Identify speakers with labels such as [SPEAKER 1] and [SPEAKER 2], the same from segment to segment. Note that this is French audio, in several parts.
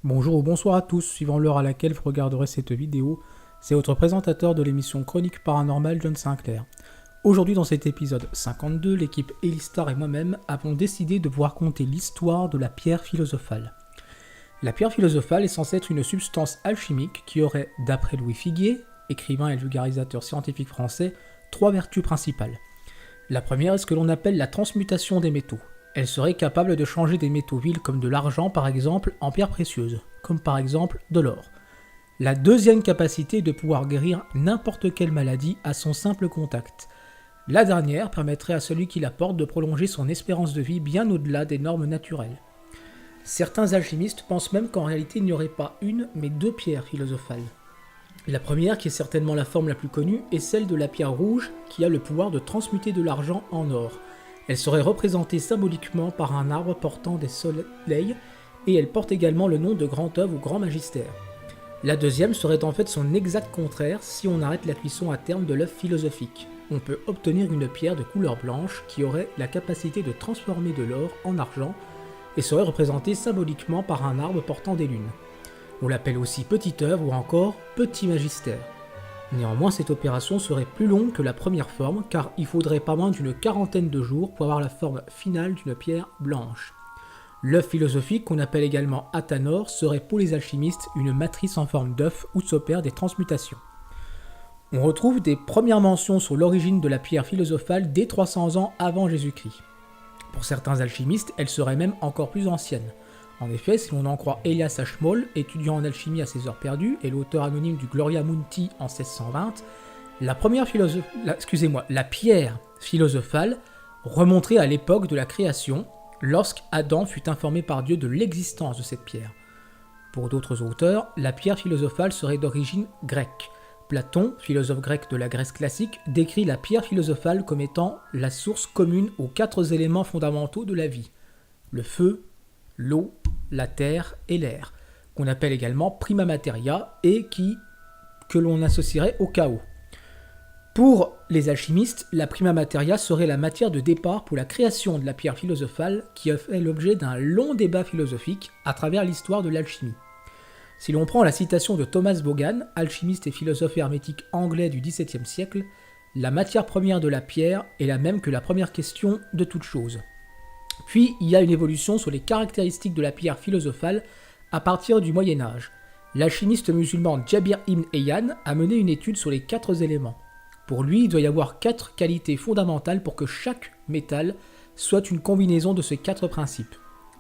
[SPEAKER 1] Bonjour ou bonsoir à tous, suivant l'heure à laquelle vous regarderez cette vidéo, c'est votre présentateur de l'émission Chronique Paranormale, John Sinclair. Aujourd'hui dans cet épisode 52, l'équipe Elistar et moi-même avons décidé de vous raconter l'histoire de la pierre philosophale. La pierre philosophale est censée être une substance alchimique qui aurait, d'après Louis Figuier, écrivain et vulgarisateur scientifique français, 3 vertus principales. La première est ce que l'on appelle la transmutation des métaux. Elle serait capable de changer des métaux vils comme de l'argent par exemple en pierres précieuses, comme par exemple de l'or. La deuxième capacité est de pouvoir guérir n'importe quelle maladie à son simple contact. La dernière permettrait à celui qui la porte de prolonger son espérance de vie bien au-delà des normes naturelles. Certains alchimistes pensent même qu'en réalité il n'y aurait pas une mais 2 pierres philosophales. La première, qui est certainement la forme la plus connue, est celle de la pierre rouge qui a le pouvoir de transmuter de l'argent en or. Elle serait représentée symboliquement par un arbre portant des soleils et elle porte également le nom de grand œuvre ou grand magistère. La deuxième serait en fait son exact contraire si on arrête la cuisson à terme de l'œuf philosophique. On peut obtenir une pierre de couleur blanche qui aurait la capacité de transformer de l'or en argent et serait représentée symboliquement par un arbre portant des lunes. On l'appelle aussi petite œuvre ou encore petit magistère. Néanmoins, cette opération serait plus longue que la première forme, car il faudrait pas moins d'une 40aine de jours pour avoir la forme finale d'une pierre blanche. L'œuf philosophique, qu'on appelle également athanor, serait pour les alchimistes une matrice en forme d'œuf où s'opèrent des transmutations. On retrouve des premières mentions sur l'origine de la pierre philosophale dès 300 ans avant Jésus-Christ. Pour certains alchimistes, elle serait même encore plus ancienne. En effet, si l'on en croit Elias Ashmole, étudiant en alchimie à ses heures perdues et l'auteur anonyme du Gloria Mundi en 1620, la pierre philosophale remonterait à l'époque de la création, lorsqu'Adam fut informé par Dieu de l'existence de cette pierre. Pour d'autres auteurs, la pierre philosophale serait d'origine grecque. Platon, philosophe grec de la Grèce classique, décrit la pierre philosophale comme étant la source commune aux 4 éléments fondamentaux de la vie, le feu, l'eau, la terre et l'air, qu'on appelle également prima materia et que l'on associerait au chaos. Pour les alchimistes, la prima materia serait la matière de départ pour la création de la pierre philosophale qui a fait l'objet d'un long débat philosophique à travers l'histoire de l'alchimie. Si l'on prend la citation de Thomas Vaughan, alchimiste et philosophe hermétique anglais du XVIIe siècle, la matière première de la pierre est la même que la première question de toute chose. Puis, il y a une évolution sur les caractéristiques de la pierre philosophale à partir du Moyen-Âge. L'alchimiste musulman Jabir ibn Hayyan a mené une étude sur les 4 éléments. Pour lui, il doit y avoir 4 qualités fondamentales pour que chaque métal soit une combinaison de ces 4 principes.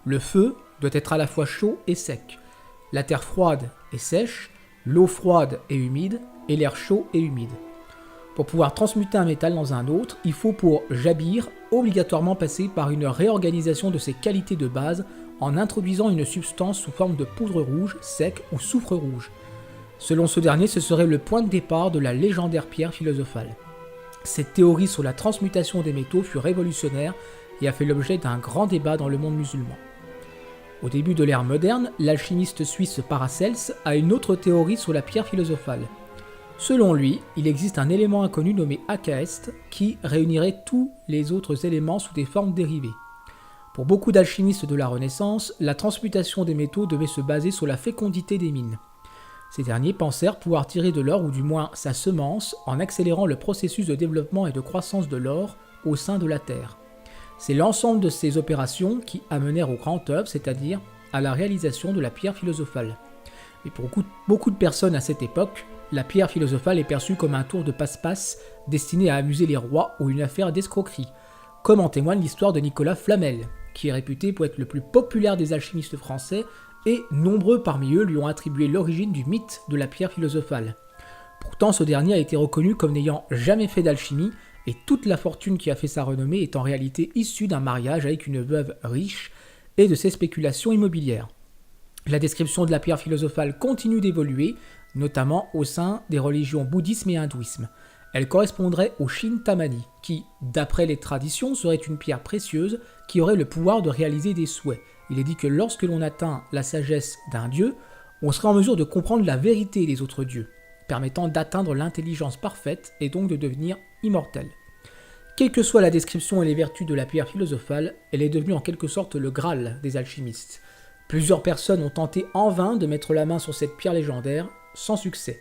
[SPEAKER 1] Le feu doit être à la fois chaud et sec, la terre froide et sèche, l'eau froide et humide, et l'air chaud et humide. Pour pouvoir transmuter un métal dans un autre, il faut pour Jabir obligatoirement passer par une réorganisation de ses qualités de base en introduisant une substance sous forme de poudre rouge, sec ou soufre rouge. Selon ce dernier, ce serait le point de départ de la légendaire pierre philosophale. Cette théorie sur la transmutation des métaux fut révolutionnaire et a fait l'objet d'un grand débat dans le monde musulman. Au début de l'ère moderne, l'alchimiste suisse Paracels a une autre théorie sur la pierre philosophale. Selon lui, il existe un élément inconnu nommé Akaest qui réunirait tous les autres éléments sous des formes dérivées. Pour beaucoup d'alchimistes de la Renaissance, la transmutation des métaux devait se baser sur la fécondité des mines. Ces derniers pensèrent pouvoir tirer de l'or ou du moins sa semence en accélérant le processus de développement et de croissance de l'or au sein de la Terre. C'est l'ensemble de ces opérations qui amenèrent au grand œuvre, c'est-à-dire à la réalisation de la pierre philosophale. Et pour beaucoup de personnes à cette époque, la pierre philosophale est perçue comme un tour de passe-passe destiné à amuser les rois ou une affaire d'escroquerie, comme en témoigne l'histoire de Nicolas Flamel, qui est réputé pour être le plus populaire des alchimistes français, et nombreux parmi eux lui ont attribué l'origine du mythe de la pierre philosophale. Pourtant, ce dernier a été reconnu comme n'ayant jamais fait d'alchimie, et toute la fortune qui a fait sa renommée est en réalité issue d'un mariage avec une veuve riche et de ses spéculations immobilières. La description de la pierre philosophale continue d'évoluer, notamment au sein des religions bouddhisme et hindouisme. Elle correspondrait au Shintamani, qui, d'après les traditions, serait une pierre précieuse qui aurait le pouvoir de réaliser des souhaits. Il est dit que lorsque l'on atteint la sagesse d'un dieu, on serait en mesure de comprendre la vérité des autres dieux, permettant d'atteindre l'intelligence parfaite et donc de devenir immortel. Quelle que soit la description et les vertus de la pierre philosophale, elle est devenue en quelque sorte le Graal des alchimistes. Plusieurs personnes ont tenté en vain de mettre la main sur cette pierre légendaire, sans succès.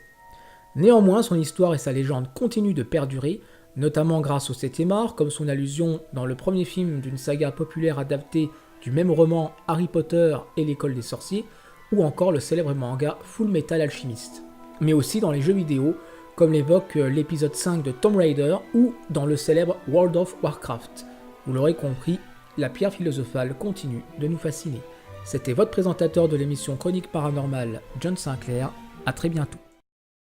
[SPEAKER 1] Néanmoins, son histoire et sa légende continuent de perdurer, notamment grâce au 7e art, comme son allusion dans le premier film d'une saga populaire adaptée du même roman Harry Potter et l'école des sorciers, ou encore le célèbre manga Full Metal Alchemist. Mais aussi dans les jeux vidéo, comme l'évoque l'épisode 5 de Tomb Raider ou dans le célèbre World of Warcraft. Vous l'aurez compris, la pierre philosophale continue de nous fasciner. C'était votre présentateur de l'émission Chronique Paranormale, John Sinclair. À très bientôt.